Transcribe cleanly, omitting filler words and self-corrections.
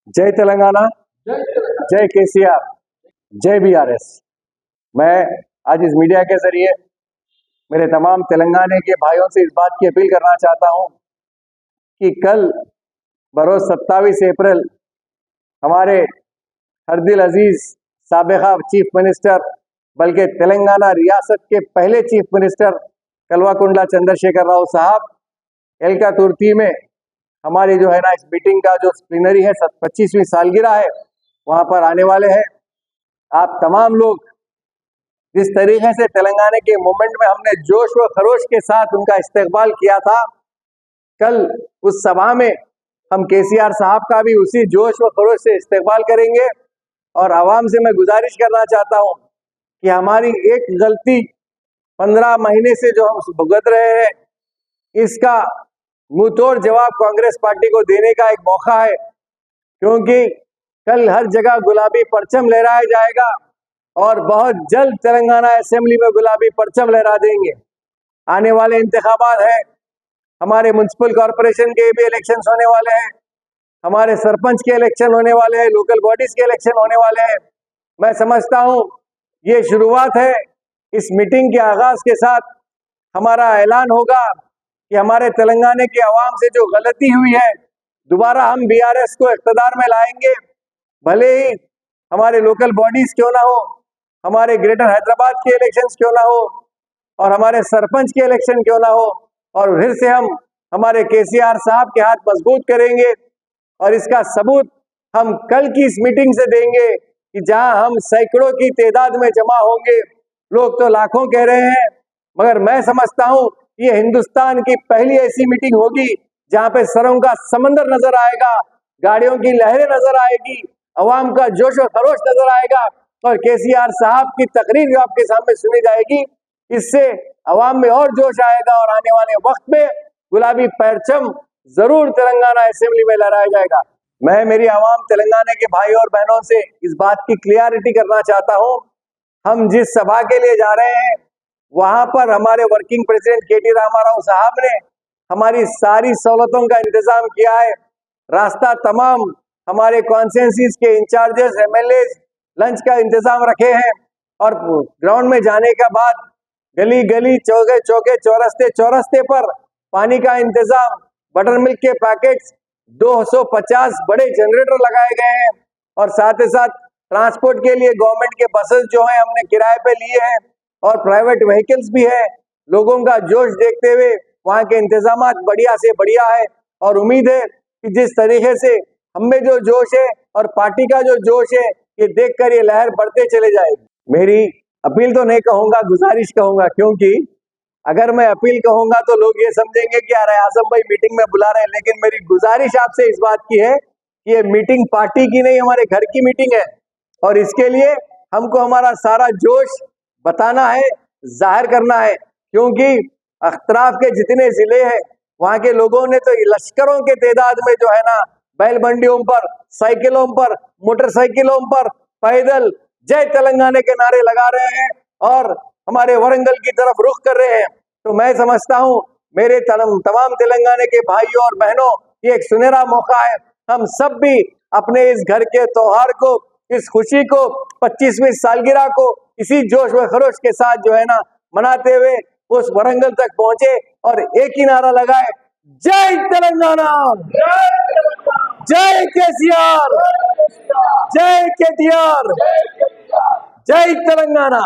जय तेलंगाना, जय केसीआर, जय बीआरएस। मैं आज इस मीडिया के जरिए मेरे तमाम तेलंगाना के भाइयों से इस बात की अपील करना चाहता हूं कि कल बरोज 27 अप्रैल हमारे हरदिल अजीज साबिका चीफ मिनिस्टर बल्कि तेलंगाना रियासत के पहले चीफ मिनिस्टर कल्वाकुंडला चंद्रशेखर राव साहब एलका तुर्ती में हमारी जो है ना इस मीटिंग का जो प्लीनरी है 25वीं सालगिरह है वहां पर आने वाले हैं। आप तमाम लोग जिस तरीके से तेलंगाना के मूवमेंट में हमने जोश व खरोश के साथ उनका इस्तकबाल किया था, कल उस सभा में हम केसीआर साहब का भी उसी जोश व खरोश से इस्तकबाल करेंगे। और आवाम से मैं गुजारिश करना चाहता हूं कि हमारी एक गलती 15 महीने से जो हम भुगत रहे हैं, इसका मुंह तोड़ जवाब कांग्रेस पार्टी को देने का एक मौका है, क्योंकि कल हर जगह गुलाबी परचम लहराया जाएगा और बहुत जल्द तेलंगाना असेंबली में गुलाबी परचम लहरा देंगे। आने वाले इंतखाबात है, हमारे म्युनिसिपल कॉरपोरेशन के भी इलेक्शंस होने वाले हैं, हमारे सरपंच के इलेक्शन होने वाले हैं, लोकल बॉडीज के इलेक्शन होने वाले हैं। मैं समझता हूं ये शुरुआत है। इस मीटिंग के आगाज के साथ हमारा ऐलान होगा कि हमारे तेलंगाना के अवाम से जो गलती हुई है, दोबारा हम बीआरएस को इख्तिदार में लाएंगे। भले ही हमारे लोकल बॉडीज क्यों ना हो, हमारे ग्रेटर हैदराबाद के इलेक्शंस क्यों ना हो और हमारे सरपंच के इलेक्शन क्यों ना हो, और फिर से हम हमारे केसीआर साहब के हाथ मजबूत करेंगे। और इसका सबूत हम कल की इस मीटिंग से देंगे कि जहां हम सैकड़ों की तादाद में जमा होंगे, लोग तो लाखों कह रहे हैं, मगर मैं समझता हूं ये हिंदुस्तान की पहली ऐसी मीटिंग होगी जहां पे सरों का समंदर नजर आएगा, गाड़ियों की लहरें नजर आएगी, अवाम का जोश और खरोश नजर आएगा और केसीआर साहब की तकरीर जो आपके सामने सुनी जाएगी, इससे अवाम में और जोश आएगा और आने वाले वक्त में गुलाबी परचम जरूर तेलंगाना असेंबली में लहराया जाएगा। मैं मेरी अवाम तेलंगाना के भाई और बहनों से इस बात की क्लियरिटी करना चाहता हूं, हम जिस सभा के लिए जा रहे हैं वहां पर हमारे वर्किंग प्रेसिडेंट केटी रामाराव साहब ने हमारी सारी सहूलतों का इंतजाम किया है। रास्ता तमाम हमारे कॉन्स्टिट्यूएंसीज के इंचार्जेस एमएलए लंच का इंतजाम रखे हैं और ग्राउंड में जाने के बाद गली गली चौके चौके चौरस्ते चौरस्ते पर पानी का इंतजाम, बटर मिल्क के पैकेट्स, 250 बड़े जनरेटर लगाए गए हैं और साथ ही साथ ट्रांसपोर्ट के लिए गवर्नमेंट के बसेस जो हैं हमने किराए पे लिए हैं और प्राइवेट व्हीकल्स भी है। लोगों का जोश देखते हुए वहां के इंतजामात बढ़िया से बढ़िया है और उम्मीद है कि जिस तरीके से हमें जो जोश है और पार्टी का जो जोश है, ये देखकर ये लहर बढ़ते चले जाएगी। मेरी अपील तो नहीं कहूंगा, गुजारिश कहूंगा, क्योंकि अगर मैं अपील कहूंगा तो लोग ये समझेंगे कि यार आजम भाई मीटिंग में बुला रहे हैं, लेकिन मेरी गुजारिश आपसे इस बात की है कि ये मीटिंग पार्टी की नहीं, हमारे घर की मीटिंग है और इसके लिए हमको हमारा सारा जोश बताना है, जाहिर करना है, क्योंकि अख्तराफ के जितने जिले हैं वहां के लोगों ने तो लश्करों के तादाद में जो है ना बैल मंडियों पर, साइकिलों पर, मोटरसाइकिलों पर पैदल जय तेलंगाना के नारे लगा रहे हैं और हमारे वरंगल की तरफ रुख कर रहे हैं। तो मैं समझता हूं मेरे तमाम तेलंगाना के भाइयों और बहनों, ये एक सुनहरा मौका है। हम सब भी अपने इस घर के त्योहार को, इस खुशी को, 25वीं सालगिरह को इसी जोश व खरोश के साथ जो है ना मनाते हुए उस वरंगल तक पहुंचे और एक ही नारा लगाए, जय तेलंगाना, जय केसीआर, जय केटीआर, जय तेलंगाना।